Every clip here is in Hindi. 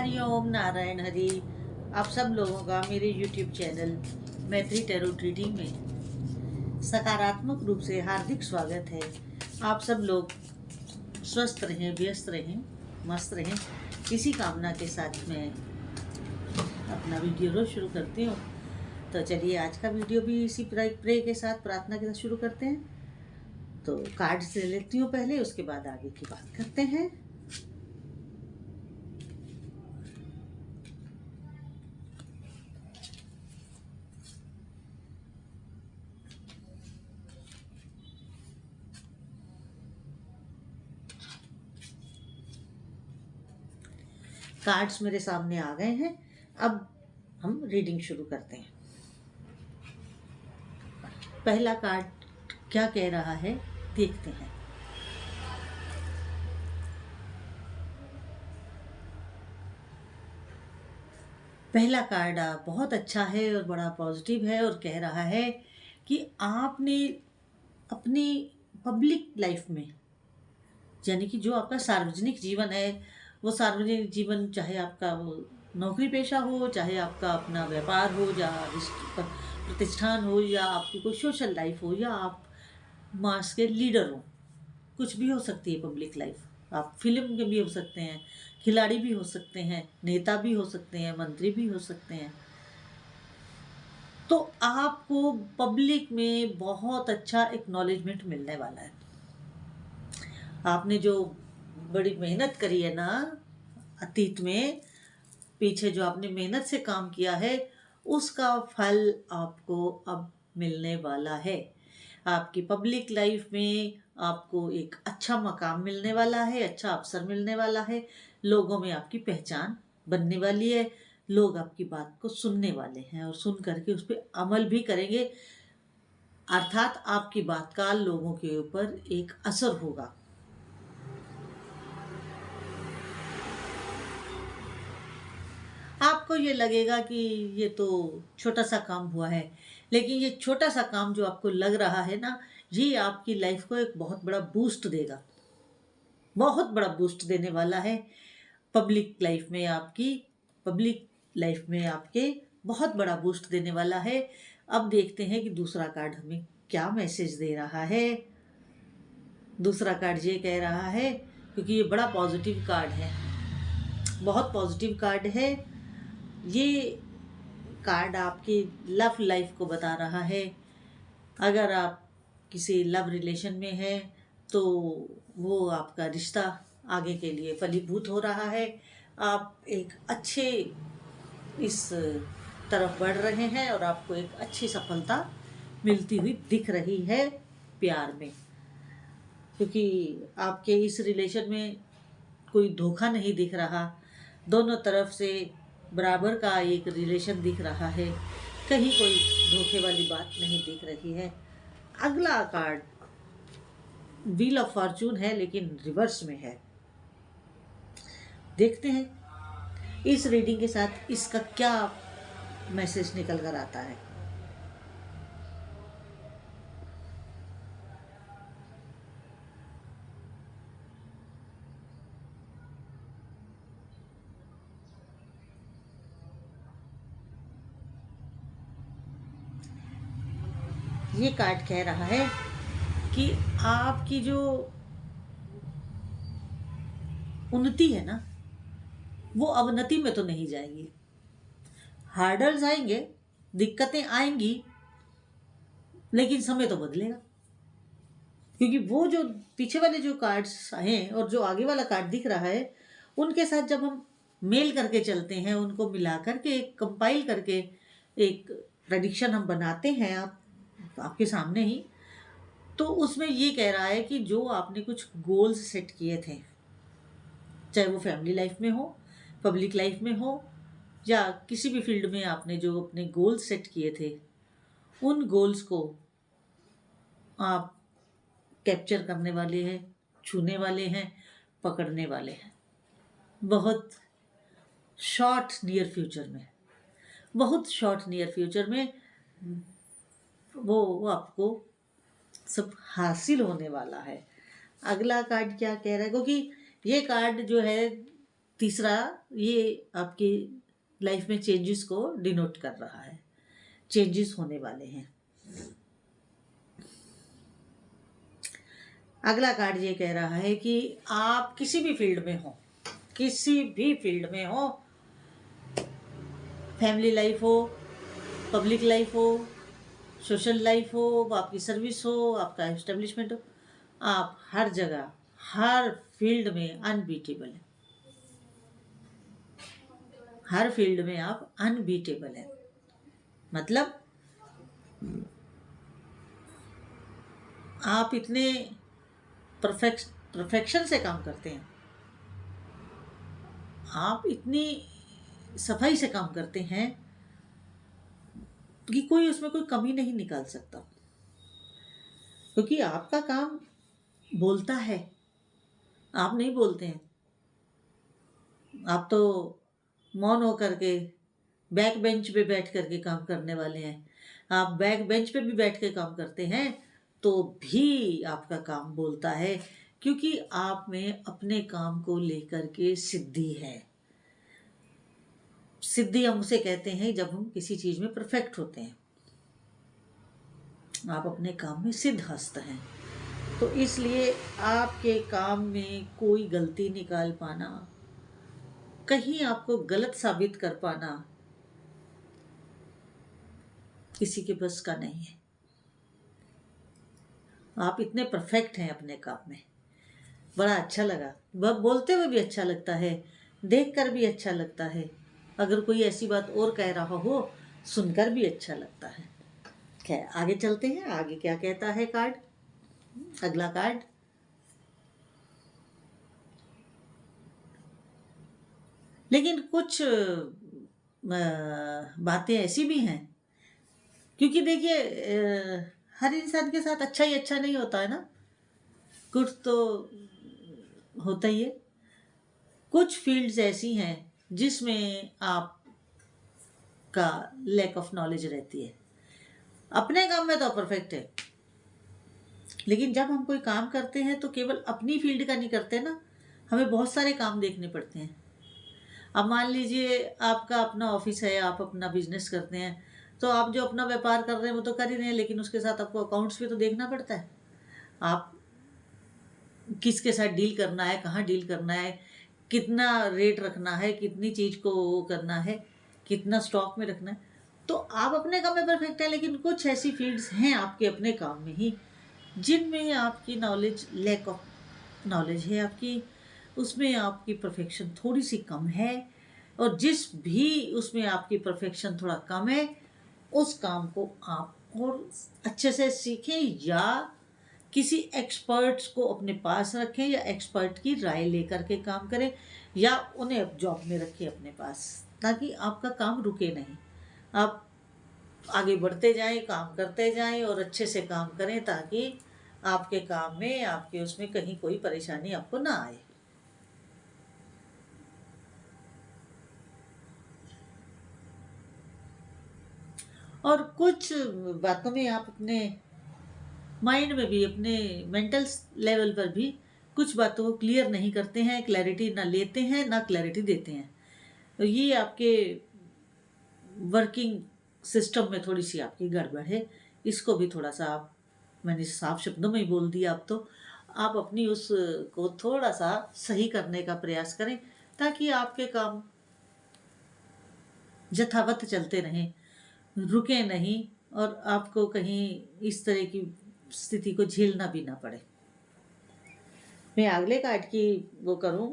हरिओम नारायण हरि। आप सब लोगों का मेरे यूट्यूब चैनल मैत्री टैरो रीडिंग में सकारात्मक रूप से हार्दिक स्वागत है। आप सब लोग स्वस्थ रहें, व्यस्त रहें, मस्त रहें, इसी कामना के साथ मैं अपना वीडियो रोज शुरू करती हूँ। तो चलिए आज का वीडियो भी इसी प्रे के साथ, प्रार्थना के साथ शुरू करते हैं। तो कार्ड से लेती हूँ पहले, उसके बाद आगे की बात करते हैं। कार्ड्स मेरे सामने आ गए हैं। अब हम रीडिंग शुरू करते हैं। पहला कार्ड क्या कह रहा है देखते हैं। पहला कार्ड बहुत अच्छा है और बड़ा पॉजिटिव है और कह रहा है कि आपने अपनी पब्लिक लाइफ में, यानी कि जो आपका सार्वजनिक जीवन है, वो सार्वजनिक जीवन चाहे आपका वो नौकरी पेशा हो, चाहे आपका अपना व्यापार हो, या प्रतिष्ठान हो, या आपकी कोई सोशल लाइफ हो, या आप मास के लीडर हो, कुछ भी हो सकती है पब्लिक लाइफ। आप फिल्म के भी हो सकते हैं, खिलाड़ी भी हो सकते हैं, नेता भी हो सकते हैं, मंत्री भी हो सकते हैं। तो आपको पब्लिक में बहुत अच्छा एक्नॉलेजमेंट मिलने वाला है। आपने जो बड़ी मेहनत करी है ना अतीत में, पीछे जो आपने मेहनत से काम किया है, उसका फल आपको अब मिलने वाला है। आपकी पब्लिक लाइफ में आपको एक अच्छा मकाम मिलने वाला है, अच्छा अवसर मिलने वाला है, लोगों में आपकी पहचान बनने वाली है, लोग आपकी बात को सुनने वाले हैं और सुन करके उस पर अमल भी करेंगे, अर्थात आपकी बात का लोगों के ऊपर एक असर होगा। आपको ये लगेगा कि ये तो छोटा सा काम हुआ है, लेकिन ये छोटा सा काम जो आपको लग रहा है ना, ये आपकी लाइफ को एक बहुत बड़ा बूस्ट देगा, बहुत बड़ा बूस्ट देने वाला है। पब्लिक लाइफ में आपके बहुत बड़ा बूस्ट देने वाला है। अब देखते हैं कि दूसरा कार्ड हमें क्या मैसेज दे रहा है। दूसरा कार्ड ये कह रहा है, क्योंकि ये बड़ा पॉजिटिव कार्ड है, बहुत पॉजिटिव कार्ड है। ये कार्ड आपकी लव लाइफ को बता रहा है। अगर आप किसी लव रिलेशन में हैं तो वो आपका रिश्ता आगे के लिए फलीभूत हो रहा है। आप एक अच्छे इस तरफ बढ़ रहे हैं और आपको एक अच्छी सफलता मिलती हुई दिख रही है प्यार में, क्योंकि आपके इस रिलेशन में कोई धोखा नहीं दिख रहा। दोनों तरफ से बराबर का एक रिलेशन दिख रहा है, कहीं कोई धोखे वाली बात नहीं दिख रही है। अगला कार्ड व्हील ऑफ फॉर्चून है, लेकिन रिवर्स में है। देखते हैं इस रीडिंग के साथ इसका क्या मैसेज निकल कर आता है। ये कार्ड कह रहा है कि आपकी जो उन्नति है ना, वो अवनति में तो नहीं जाएगी। हार्डल्स आएंगे, दिक्कतें आएंगी, लेकिन समय तो बदलेगा। क्योंकि वो जो पीछे वाले जो कार्ड्स हैं और जो आगे वाला कार्ड दिख रहा है, उनके साथ जब हम मेल करके चलते हैं, उनको मिला करके कंपाइल करके एक प्रेडिक्शन हम बनाते हैं आपके सामने ही, तो उसमें ये कह रहा है कि जो आपने कुछ गोल्स सेट किए थे, चाहे वो फैमिली लाइफ में हो, पब्लिक लाइफ में हो, या किसी भी फील्ड में आपने जो अपने गोल्स सेट किए थे, उन गोल्स को आप कैप्चर करने वाले हैं, छूने वाले हैं, पकड़ने वाले हैं। बहुत शॉर्ट नियर फ्यूचर में, बहुत शॉर्ट नियर फ्यूचर में वो आपको सब हासिल होने वाला है। अगला कार्ड क्या कह रहा है, क्योंकि ये कार्ड जो है तीसरा ये आपकी लाइफ में चेंजेस को डिनोट कर रहा है, चेंजेस होने वाले हैं। अगला कार्ड ये कह रहा है कि आप किसी भी फील्ड में हो, किसी भी फील्ड में हो, फैमिली लाइफ हो, पब्लिक लाइफ हो, सोशल लाइफ हो, आपकी सर्विस हो, आपका एस्टेब्लिशमेंट हो, आप हर जगह हर फील्ड में अनबीटेबल है। हर फील्ड में आप अनबीटेबल है। मतलब आप इतने परफेक्शन से काम करते हैं, आप इतनी सफाई से काम करते हैं कि कोई उसमें कोई कमी नहीं निकाल सकता, क्योंकि आपका काम बोलता है, आप नहीं बोलते हैं। आप तो मौन होकर के बैक बेंच पे बैठ करके काम करने वाले हैं। आप बैक बेंच पे भी बैठ के काम करते हैं तो भी आपका काम बोलता है, क्योंकि आप में अपने काम को लेकर के सिद्धि है। सिद्धि हम उसे कहते हैं जब हम किसी चीज में परफेक्ट होते हैं। आप अपने काम में सिद्धहस्त हैं, तो इसलिए आपके काम में कोई गलती निकाल पाना, कहीं आपको गलत साबित कर पाना किसी के बस का नहीं है। आप इतने परफेक्ट हैं अपने काम में। बड़ा अच्छा लगा, बोलते हुए भी अच्छा लगता है, देखकर भी अच्छा लगता है। अगर कोई ऐसी बात और कह रहा हो, सुनकर भी अच्छा लगता है। खैर, आगे चलते हैं, आगे क्या कहता है कार्ड। अगला कार्ड, लेकिन कुछ बातें ऐसी भी हैं, क्योंकि देखिए हर इंसान के साथ अच्छा ही अच्छा नहीं होता है ना, कुछ तो होता ही है। कुछ फील्ड्स ऐसी हैं जिसमें आप का लैक ऑफ नॉलेज रहती है। अपने काम में तो परफेक्ट है, लेकिन जब हम कोई काम करते हैं तो केवल अपनी फील्ड का नहीं करते ना, हमें बहुत सारे काम देखने पड़ते हैं। अब मान लीजिए आपका अपना ऑफिस है, आप अपना बिजनेस करते हैं, तो आप जो अपना व्यापार कर रहे हैं वो तो कर ही रहे हैं, लेकिन उसके साथ आपको अकाउंट्स भी तो देखना पड़ता है। आप किसके साथ डील करना है, कहाँ डील करना है, कितना रेट रखना है, कितनी चीज़ को वो करना है, कितना स्टॉक में रखना है। तो आप अपने काम में परफेक्ट है, लेकिन कुछ ऐसी फील्ड्स हैं आपके अपने काम में ही जिनमें आपकी नॉलेज, लैक ऑफ नॉलेज है आपकी, उसमें आपकी परफेक्शन थोड़ी सी कम है। और जिस भी उसमें आपकी परफेक्शन थोड़ा कम है, उस काम को आप और अच्छे से सीखें, या किसी एक्सपर्ट्स को अपने पास रखें, या एक्सपर्ट की राय लेकर के काम करें, या उन्हें जॉब में रखें अपने पास, ताकि आपका काम रुके नहीं। आप आगे बढ़ते जाएं, काम करते जाएं और अच्छे से काम करें, ताकि आपके काम में, आपके उसमें कहीं कोई परेशानी आपको ना आए। और कुछ बातों में आप अपने माइंड में भी, अपने मेंटल लेवल पर भी कुछ बातों को क्लियर नहीं करते हैं, क्लैरिटी ना लेते हैं, ना क्लैरिटी देते हैं। तो ये आपके वर्किंग सिस्टम में थोड़ी सी आपकी गड़बड़ है। इसको भी थोड़ा सा आप, मैंने साफ शब्दों में ही बोल दिया, अब तो आप अपनी उस को थोड़ा सा सही करने का प्रयास करें, ताकि आपके काम यथावत चलते रहें, रुके नहीं, और आपको कहीं इस तरह की स्थिति को झेलना भी ना पड़े। मैं अगले कार्ड की वो करूं,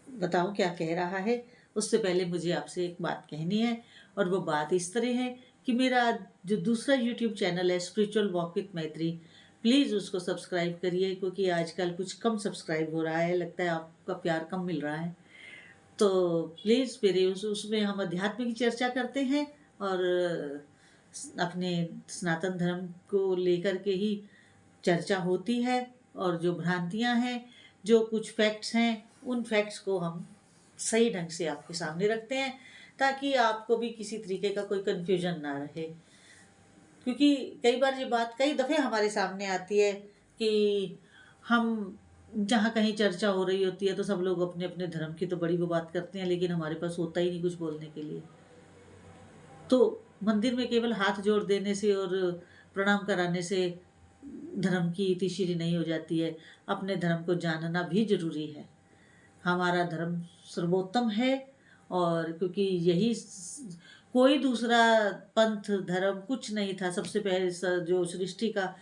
बताऊं क्या कह रहा है। उससे पहले मुझे आपसे एक बात कहनी है, और वो बात इस तरह है कि मेरा जो दूसरा यूट्यूब चैनल है, स्पिरिचुअल वॉक विद मैत्री, प्लीज़ उसको सब्सक्राइब करिए, क्योंकि आजकल कुछ कम सब्सक्राइब हो रहा है, लगता है आपका प्यार कम मिल रहा है। तो प्लीज़ मेरे उसमें हम अध्यात्म की चर्चा करते हैं, और अपने सनातन धर्म को लेकर के ही चर्चा होती है। और जो भ्रांतियां हैं, जो कुछ फैक्ट्स हैं, उन फैक्ट्स को हम सही ढंग से आपके सामने रखते हैं, ताकि आपको भी किसी तरीके का कोई कन्फ्यूजन ना रहे। क्योंकि कई बार ये बात कई दफ़े हमारे सामने आती है कि हम जहाँ कहीं चर्चा हो रही होती है तो सब लोग अपने अपने धर्म की तो बड़ी वो बात करते हैं, लेकिन हमारे पास होता ही नहीं कुछ बोलने के लिए। तो मंदिर में केवल हाथ जोड़ देने से और प्रणाम कराने से धर्म की इतिश्री नहीं हो जाती है। अपने धर्म को जानना भी जरूरी है। हमारा धर्म सर्वोत्तम है, और क्योंकि यही कोई दूसरा पंथ धर्म कुछ नहीं था। सबसे पहले जो सृष्टि का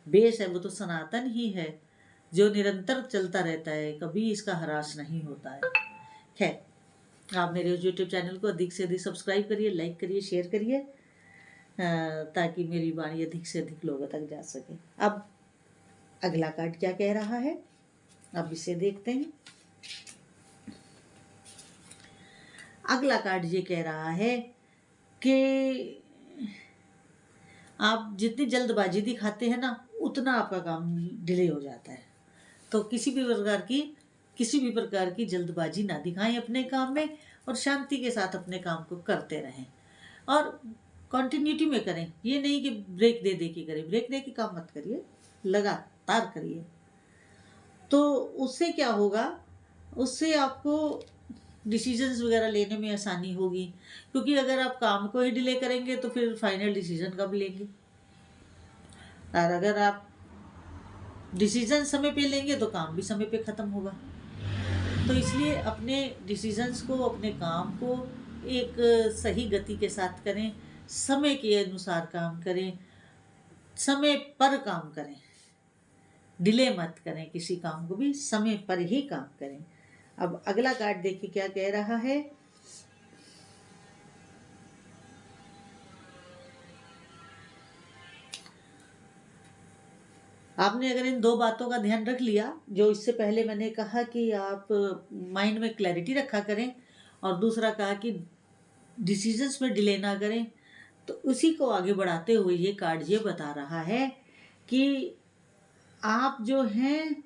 बेस है वो तो सनातन ही है, जो निरंतर चलता रहता है, कभी इसका ह्रास नहीं होता है। खैर, आप मेरे यूट्यूब चैनल को अधिक से अधिक सब्सक्राइब करिए, लाइक करिए, शेयर करिए, ताकि मेरी वाणी अधिक से अधिक लोगों तक जा सके। अब अगला कार्ड क्या कह रहा है, अब इसे देखते हैं। अगला कार्ड ये कह रहा है कि आप जितनी जल्दबाजी दिखाते हैं ना, उतना आपका काम डिले हो जाता है। तो किसी भी प्रकार की जल्दबाजी ना दिखाएं अपने काम में, और शांति के साथ अपने काम को करते रहें और कंटिन्यूटी में करें। ये नहीं कि ब्रेक दे दे के करें, ब्रेक दे के काम मत करिए, लगातार करिए। तो उससे क्या होगा, उससे आपको डिसीजंस वगैरह लेने में आसानी होगी। क्योंकि अगर आप काम को ही डिले करेंगे तो फिर फाइनल डिसीजन कब लेंगे, और अगर आप डिसीजन समय पे लेंगे तो काम भी समय पे ख़त्म होगा। तो इसलिए अपने डिसीजंस को, अपने काम को एक सही गति के साथ करें, समय के अनुसार काम करें, समय पर काम करें, डिले मत करें, किसी काम को भी समय पर ही काम करें। अब अगला कार्ड देखिए क्या कह रहा है। आपने अगर इन दो बातों का ध्यान रख लिया, जो इससे पहले मैंने कहा कि आप माइंड में क्लैरिटी रखा करें, और दूसरा कहा कि डिसीजंस में डिले ना करें, तो उसी को आगे बढ़ाते हुए ये कार्ड ये बता रहा है कि आप जो हैं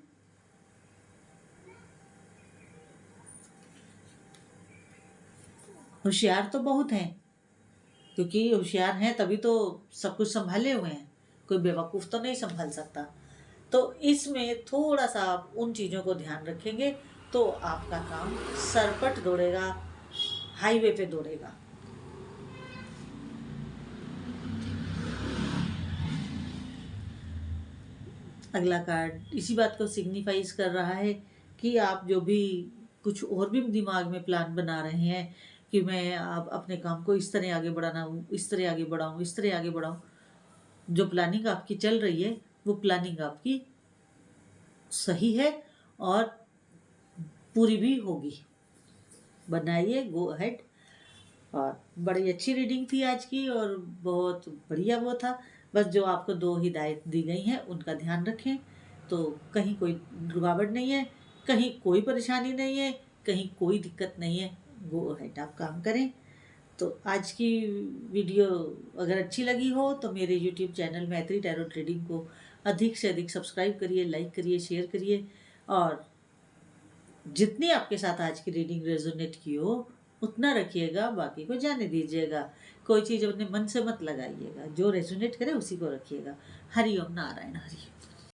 होशियार तो बहुत हैं, क्योंकि होशियार हैं तभी तो सब कुछ संभाले हुए हैं। कोई बेवकूफ़ तो नहीं संभाल सकता। तो इसमें थोड़ा सा आप उन चीज़ों को ध्यान रखेंगे तो आपका काम सरपट दौड़ेगा, हाईवे पे दौड़ेगा। अगला कार्ड इसी बात को सिग्निफाइज कर रहा है कि आप जो भी कुछ और भी दिमाग में प्लान बना रहे हैं कि मैं आप अपने काम को इस तरह आगे बढ़ाना हूँ, इस तरह आगे बढ़ाऊँ, इस तरह आगे बढ़ाऊँ, जो प्लानिंग आपकी चल रही है वो प्लानिंग आपकी सही है और पूरी भी होगी। बनाइए, गो अहेड। और बड़ी अच्छी रीडिंग थी आज की, और बहुत बढ़िया वो था। बस जो आपको दो हिदायत दी गई हैं उनका ध्यान रखें, तो कहीं कोई रुकावट नहीं है, कहीं कोई परेशानी नहीं है, कहीं कोई दिक्कत नहीं है। गो अहेड, आप काम करें। तो आज की वीडियो अगर अच्छी लगी हो तो मेरे यूट्यूब चैनल मैत्री टैरो ट्रेडिंग को अधिक से अधिक सब्सक्राइब करिए, लाइक करिए, शेयर करिए, और जितनी आपके साथ आज की रीडिंग रेजोनेट की हो उतना रखिएगा, बाकी को जाने दीजिएगा। कोई चीज़ अपने मन से मत लगाइएगा, जो रेजोनेट करे उसी को रखिएगा। हरि ओम नारायण हरि।